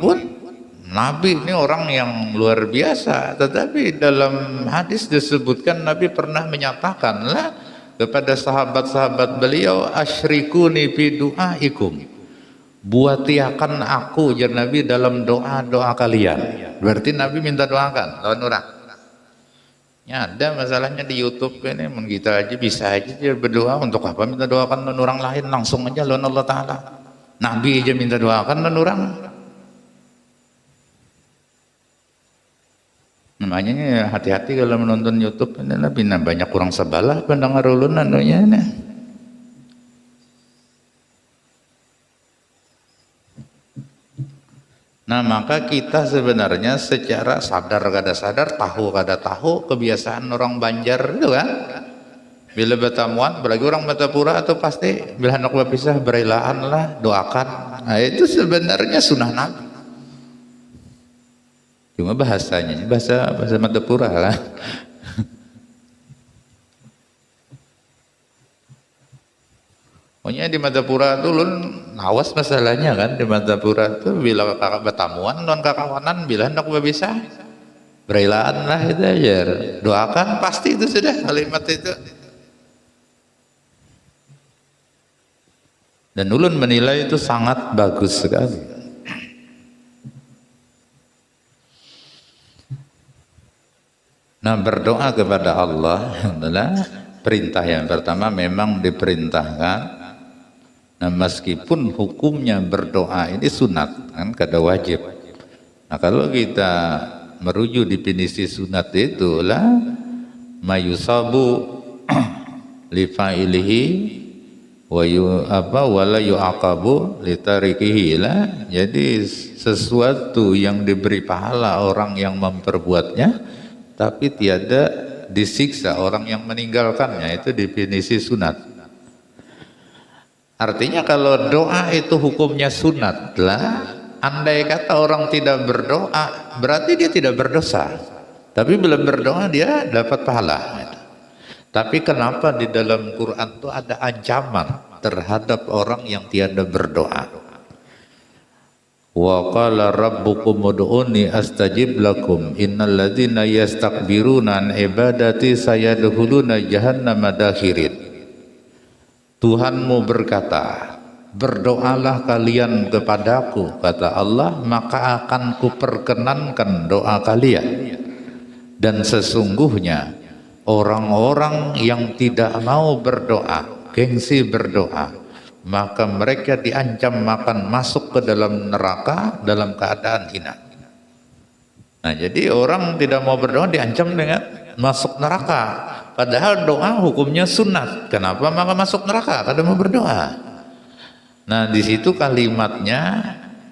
ini orang yang luar biasa, tetapi dalam hadis disebutkan Nabi pernah menyatakan lah kepada sahabat-sahabat beliau, asyrikuni fi du'aikum, buatiakan aku ya Nabi dalam doa-doa kalian. Berarti Nabi minta doakan lawan orang. Ya, ada masalahnya di YouTube ini, kita aja bisa aja berdoa, untuk apa minta doakan lawan orang lain, langsung aja lawan Allah Ta'ala. Nabi aja minta doakan lawan orang. Makanya hati-hati kalau menonton YouTube ini, banyak kurang sebalah pendengar ulun anunya ini. Nah, maka kita sebenarnya secara sadar kada sadar, tahu kada tahu, kebiasaan orang Banjar itu kan, bila bertamuan, apalagi orang Matapura atau pasti bila hendak berpisah berelaan lah, doakan. Nah, itu sebenarnya sunnah Nabi. Cuma bahasanya bahasa Madapura lah. Pokoknya di Madapura itu awas masalahnya kan di Mantapura tuh bila kakak bertamuan non kakawanan bila hendak bisa berelaan lah itu aja, doakan pasti itu sudah kalimat itu. Dan ulun menilai itu sangat bagus sekali. Nah, berdoa kepada Allah adalah perintah yang pertama, memang diperintahkan. Nah, meskipun hukumnya berdoa ini sunat kan, kada wajib. Nah, kalau kita merujuk definisi sunat itulah mayusabu li fa'ilihi wala yu'aqabu li tarikihi lah. Jadi sesuatu yang diberi pahala orang yang memperbuatnya, tapi tiada disiksa orang yang meninggalkannya. Itu definisi sunat. Artinya kalau doa itu hukumnya sunat lah, andai kata orang tidak berdoa berarti dia tidak berdosa, tapi bila berdoa dia dapat pahala. Tapi kenapa di dalam Quran itu ada ancaman terhadap orang yang tiada berdoa? Wa qala rabbukum ud'uni astajib lakum innal ladzina yastakbiruna an ibadati sayadkhuluna jahannama dakhirin. Tuhanmu berkata, berdoalah kalian kepadaku, kata Allah, maka akan kuperkenankan doa kalian. Dan sesungguhnya orang-orang yang tidak mau berdoa, gengsi berdoa, maka mereka diancam akan masuk ke dalam neraka dalam keadaan hina. Nah, jadi orang tidak mau berdoa diancam dengan masuk neraka. Padahal doa hukumnya sunat. Kenapa maka masuk neraka? Kada mau berdoa. Nah, di situ kalimatnya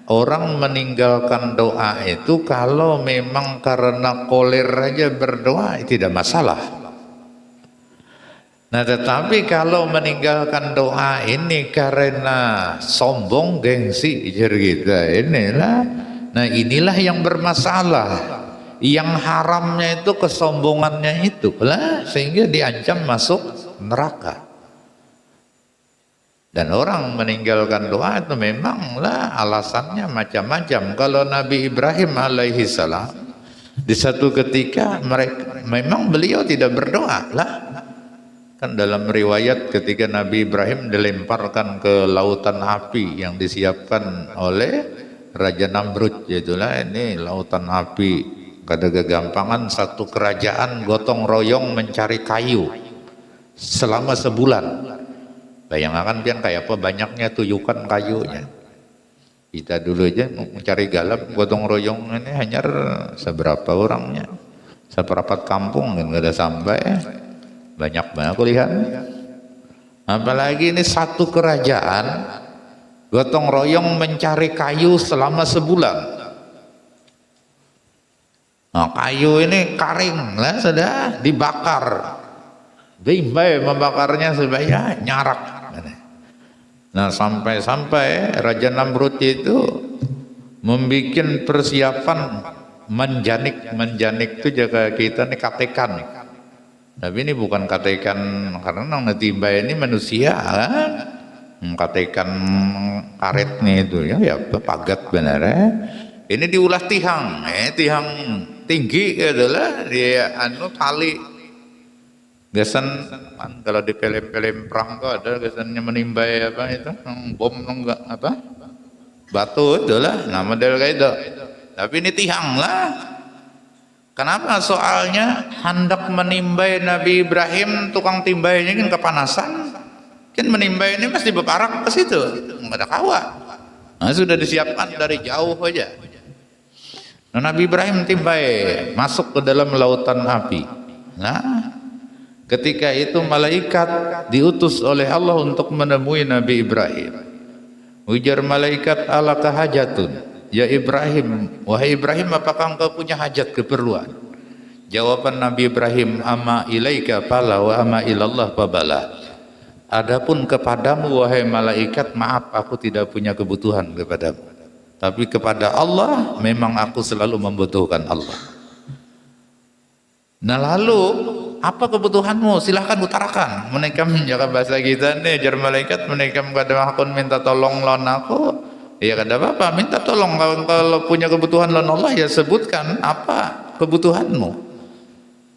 orang meninggalkan doa itu kalau memang karena koler aja berdoa tidak masalah. Nah, tetapi kalau meninggalkan doa ini karena sombong, gengsi, kita inilah. Nah, inilah yang bermasalah. Yang haramnya itu kesombongannya itu lah, sehingga diancam masuk neraka. Dan orang meninggalkan doa itu memanglah alasannya macam-macam. Kalau Nabi Ibrahim alaihi salam di satu ketika memang beliau tidak berdoa lah. Kan dalam riwayat ketika Nabi Ibrahim dilemparkan ke lautan api yang disiapkan oleh Raja Namrud, yaitulah ini lautan api. Kada kegampangan satu kerajaan gotong royong mencari kayu selama sebulan. Bayangkan pian kayak apa banyaknya tuyukan kayunya. Kita dulu aja mencari galap gotong royong ini hanya seberapa orangnya, seperempat kampung kan kada sampai. Banyak banget aku lihat. Apalagi ini satu kerajaan gotong royong mencari kayu selama sebulan. Nah, kayu ini kering lah, sudah dibakar. Bimbai membakarnya supaya nyarak. Nah, sampai-sampai Raja Namrud itu membuat persiapan menjanik itu jaga kita nih katekan. Tapi ini bukan katekan karena nang timbai ini manusia kan. Katekan karet nih itu ya pagat benar ya. Ini diulah tihang, tihang tinggi adalah dia tali gasan kan, kalau di film-film perang tuh ada gasannya menimbai apa itu bom enggak apa batu itulah nama model kayak itu. Tapi ini tihang lah. Kenapa? Soalnya hendak menimbai Nabi Ibrahim, tukang timbainya kan kepanasan, kan menimbai ini mesti berparak ke situ, nggak ada kawat. Nah, sudah disiapkan dari jauh aja. Nah, Nabi Ibrahim timbai masuk ke dalam lautan api. Nah, ketika itu malaikat diutus oleh Allah untuk menemui Nabi Ibrahim. Ujar malaikat, alaka hajatun ya Ibrahim, wahai Ibrahim, apakah engkau punya hajat keperluan? Jawaban Nabi Ibrahim, ama ilaika fala wa ama ilallah fabala. Adapun kepadamu wahai malaikat, maaf aku tidak punya kebutuhan kepadamu. Tapi kepada Allah memang aku selalu membutuhkan Allah. Nah, lalu apa kebutuhanmu? Silahkan utarakan. Menikam jaga bahasa kita nih, jar malaikat menikam kada akun minta tolong lon aku. Ya kada apa-apa, minta tolong. Kalau punya kebutuhan lon Allah ya sebutkan apa kebutuhanmu.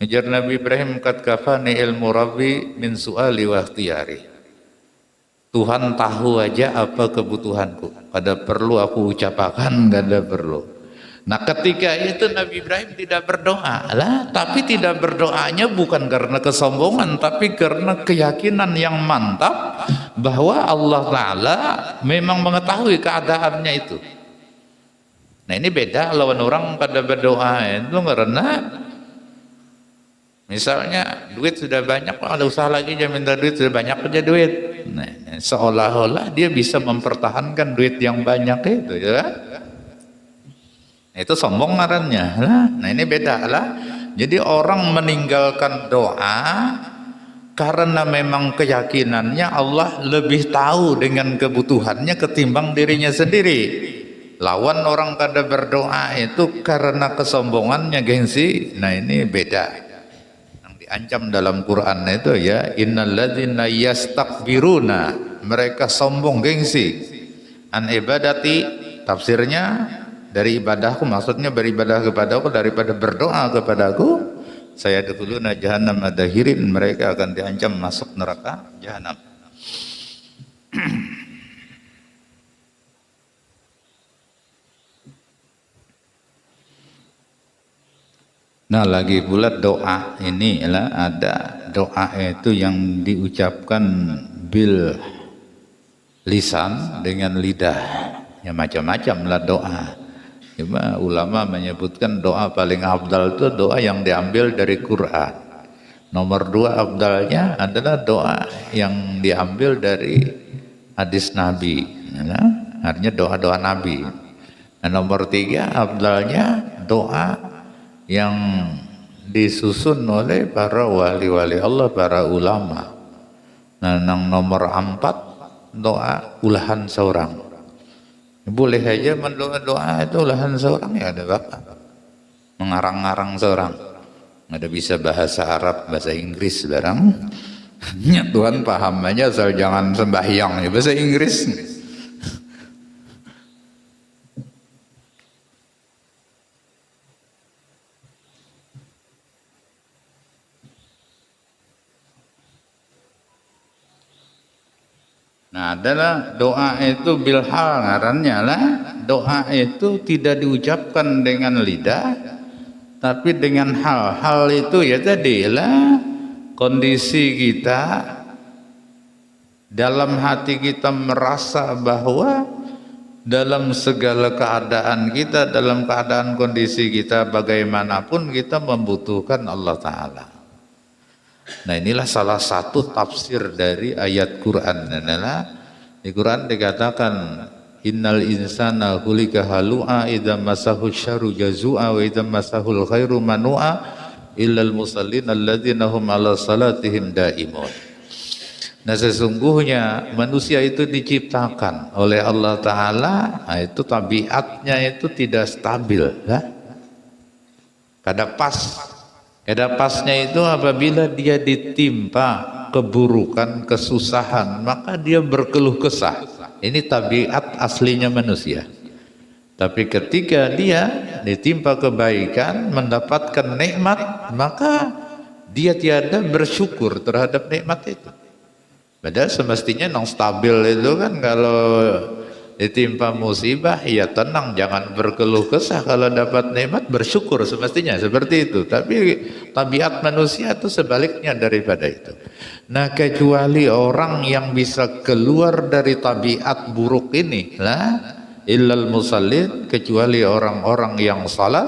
Jar Nabi Ibrahim, kat kafani ilmu Rabbi min su'ali wa ikhtiyari. Tuhan tahu aja apa kebutuhanku. Kada perlu aku ucapakan, kada perlu. Nah ketika itu Nabi Ibrahim tidak berdoa lah, tapi tidak berdoanya bukan karena kesombongan, tapi karena keyakinan yang mantap bahwa Allah Ta'ala memang mengetahui keadaannya itu. Nah ini beda lawan orang pada berdoa itu karena misalnya duit sudah banyak, ada usaha lagi dia minta duit, sudah banyak aja duit. Nah, seolah-olah dia bisa mempertahankan duit yang banyak itu ya. Itu sombong ngarannya lah. Nah ini beda lah. Jadi orang meninggalkan doa karena memang keyakinannya Allah lebih tahu dengan kebutuhannya ketimbang dirinya sendiri. Lawan orang kada berdoa itu karena kesombongannya, gengsi. Nah ini beda. Yang diancam dalam Quran itu ya, innalladzina yastakbiruna, mereka sombong gengsi an ibadati, tafsirnya dari ibadahku, maksudnya beribadah kepadaku daripada berdoa kepadaku. Saya dahuluna jahannam adakhirin, mereka akan diancam masuk neraka jahanam. Nah lagi pula doa ini lah, ada doa itu yang diucapkan bil lisan dengan lidah, ya macam-macam lah doa. Cuma ulama menyebutkan doa paling afdal itu doa yang diambil dari Quran. Nomor 2 afdalnya adalah doa yang diambil dari hadis Nabi, artinya doa-doa Nabi. Nah, nomor 3 afdalnya doa yang disusun oleh para wali-wali Allah, para ulama. Nah, nomor 4 doa ulahan seorang. Boleh aja mendoa-doa itu ulahan seorang, ya ada apa? Mengarang-arang seorang. Ada bisa bahasa Arab, bahasa Inggris barang. Ya Tuhan paham aja, asal jangan sembahyang ya bahasa Inggris. Nah adalah doa itu bilhal ngarannya lah. Doa itu tidak diucapkan dengan lidah, tapi dengan hal. Hal itu ya tadi lah kondisi kita, dalam hati kita merasa bahwa dalam segala keadaan kita, dalam keadaan kondisi kita bagaimanapun kita membutuhkan Allah Ta'ala. Nah inilah salah satu tafsir dari ayat Quran. Adalah di Quran dikatakan innal insana khuliqa halu'a idza massahu syarru jazua wa idza massahul khairu manu'a illal musallin alladzina hum 'ala salatihim daimun. Nah sesungguhnya manusia itu diciptakan oleh Allah Ta'ala, nah, itu tabiatnya itu tidak stabil ya? Kada pas. Kada pasnya itu apabila dia ditimpa keburukan, kesusahan, maka dia berkeluh kesah. Ini tabiat aslinya manusia. Tapi ketika dia ditimpa kebaikan, mendapatkan nikmat, maka dia tiada bersyukur terhadap nikmat itu. Padahal semestinya non stabil itu kan, kalau ditimpa musibah ya tenang, jangan berkeluh kesah. Kalau dapat nikmat bersyukur, semestinya seperti itu. Tapi tabiat manusia itu sebaliknya daripada itu. Nah kecuali orang yang bisa keluar dari tabiat buruk ini lah, illal musallin, kecuali orang-orang yang salat,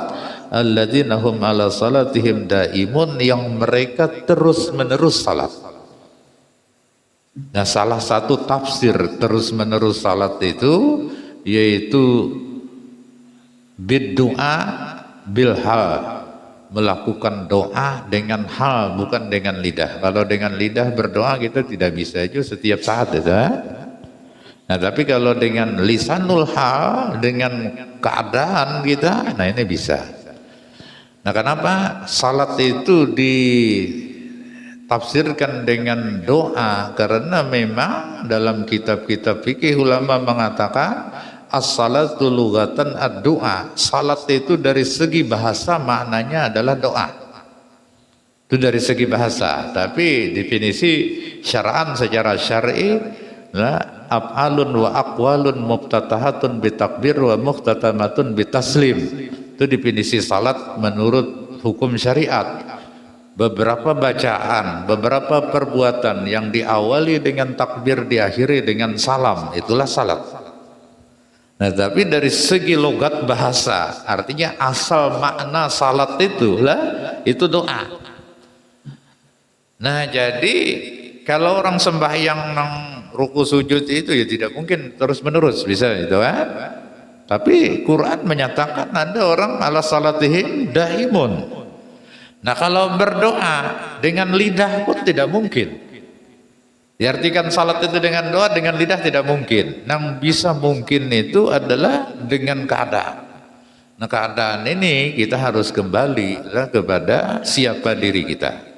alladzina hum ala salatihim daimun, yang mereka terus menerus salat. Nah salah satu tafsir terus menerus salat itu yaitu biddu'a bilhal, melakukan doa dengan hal, bukan dengan lidah. Kalau dengan lidah berdoa kita tidak bisa itu setiap saat ya. Nah tapi kalau dengan lisanul hal, dengan keadaan kita, nah ini bisa. Nah kenapa salat itu tafsirkan dengan doa, karena memang dalam kitab-kitab fikih ulama mengatakan as-salatu lughatan ad-du'a. Salat itu dari segi bahasa maknanya adalah doa. Itu dari segi bahasa, tapi definisi syara'an secara syar'i la af'alun wa aqwalun muftatahatun bitakbir wa muftatamatun bitaslim. Itu definisi salat menurut hukum syariat. Beberapa bacaan, beberapa perbuatan yang diawali dengan takbir, diakhiri dengan salam, itulah salat. Nah, tapi dari segi logat bahasa, artinya asal makna salat itu doa. Nah, jadi kalau orang sembahyang nang ruku sujud itu ya tidak mungkin terus menerus bisa itu kan. Tapi Quran menyatakan ada orang ala salatihim daimun. Nah, kalau berdoa dengan lidah pun tidak mungkin. Diartikan salat itu dengan doa, dengan lidah tidak mungkin. Yang bisa mungkin itu adalah dengan keadaan. Nah, keadaan ini kita harus kembali kepada siapa diri kita.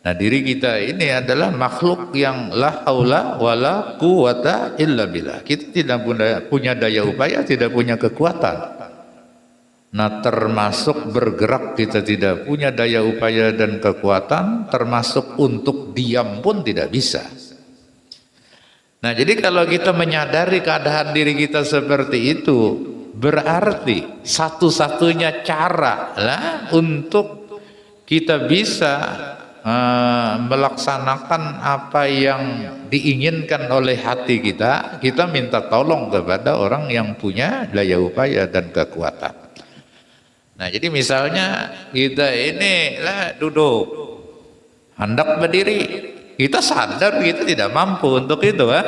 Nah, diri kita ini adalah makhluk yang la haula wala quwata illa billah. Kita tidak punya daya upaya, tidak punya kekuatan. Nah, termasuk bergerak kita tidak punya daya upaya dan kekuatan, termasuk untuk diam pun tidak bisa. Nah, jadi kalau kita menyadari keadaan diri kita seperti itu, berarti satu-satunya cara lah untuk kita bisa melaksanakan apa yang diinginkan oleh hati kita, kita minta tolong kepada orang yang punya daya upaya dan kekuatan. Nah, jadi misalnya kita ini lah duduk, hendak berdiri, kita sadar kita tidak mampu untuk itu kan.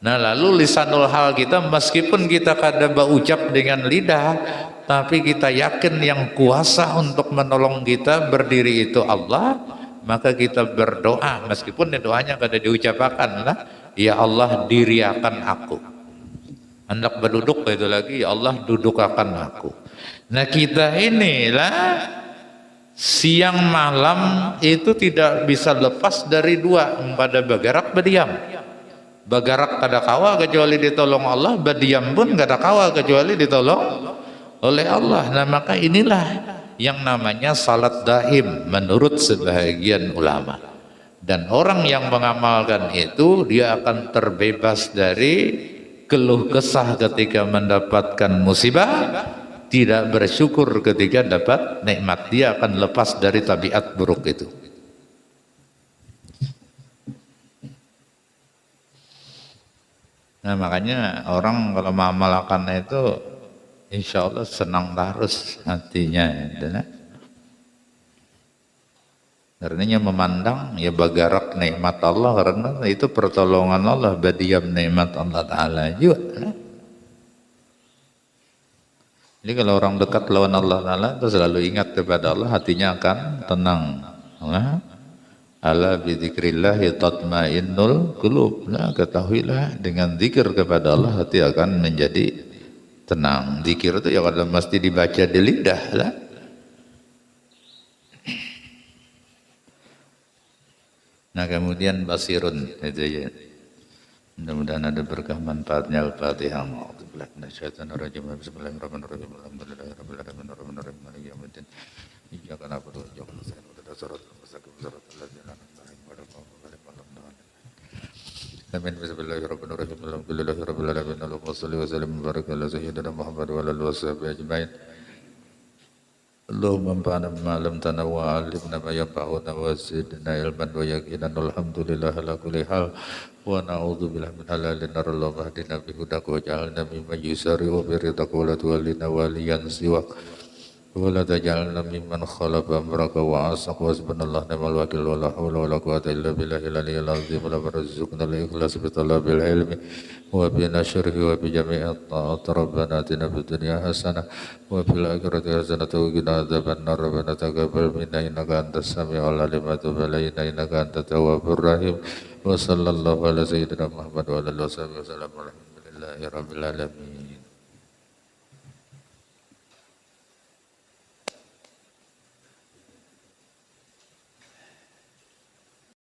Nah, lalu lisanul hal kita meskipun kita kadang berucap dengan lidah, tapi kita yakin yang kuasa untuk menolong kita berdiri itu Allah, maka kita berdoa meskipun doanya kada diucapkan lah, ya Allah diriakan aku. Hendak berduduk itu lagi, ya Allah dudukakan aku. Nah, kita inilah siang malam itu tidak bisa lepas dari dua, pada bergerak berdiam. Bergerak kada kawa kecuali ditolong Allah, berdiam pun kada kawa kecuali ditolong oleh Allah. Nah, maka inilah yang namanya salat daim menurut sebahagian ulama. Dan orang yang mengamalkan itu dia akan terbebas dari keluh kesah ketika mendapatkan musibah, tidak bersyukur ketika dapat nikmat, dia akan lepas dari tabiat buruk itu. Nah, makanya orang kalau mengamalkan itu insya Allah senang terus hatinya ya. Karenanya memandang ya bagarak nikmat Allah, karena itu pertolongan Allah, badiam nikmat Allah Ta'ala juga. Jadi kalau orang dekat lawan Allah Ta'ala itu selalu ingat kepada Allah, hatinya akan tenang. Ala bidzikrillahi tatmainnul qulub. Nah, ketahuilah dengan zikir kepada Allah hati akan menjadi tenang. Zikir itu ya kalau mesti dibaca di lidah lah. Nah, kemudian basirun itu ya. Mudah-mudahan ada berkah manfaatnya. Al-Fatihah. A'udzubillahi minasyaitonir rajim. Bismillahirrahmanirrahim. Alhamdulillahirabbil alamin arrahmanirrahim maliki yaumiddin. Iyyaka na'budu wa iyyaka nasta'in. Ihdinas siratal mustaqim. Siratal ladzina an'amta 'alaihim ghairil maghdubi 'alaihim waladdallin. Amin. Bismillahirrahmanirrahim. Alhamdulillahirabbil alamin. Allahumma shalli wa sallim wa barik ala sayyidina Muhammad wa ala alihi washabihi ajmain. Allahumma anfa'na bima 'allamtana wa 'allimna ma yanfa'una wa zidna ilman wa yaqinan. Alhamdulillah ala kulli hal wa na'udzubillahi min halalin nar. Allahumma hdina bi hudaka waj'alna mimman yusari'u bi ridaka wa la tuwallina waliyan siwak wa la taj'alna mimman khalafa amraka wa asaq wa subhanallah ni'mal wakil wa la hawla wa la quwwata illa billahil aliyyil azim. La barzuqna al-ikhlas bi talabil ilmi wa bi nashrihi wa bi jami'at ta'at. Rabbana atina fid dunya hasanah wa fil akhirati hasanah wa qina adzabannar. Rabbana taqabbal minna innaka antas samiul alim wa tub alaina innaka antat tawwabur rahim. Wa sallallahu ala sayyidina Muhammad wa ala alihi wasallam. Alhamdulillahi rabbil alamin.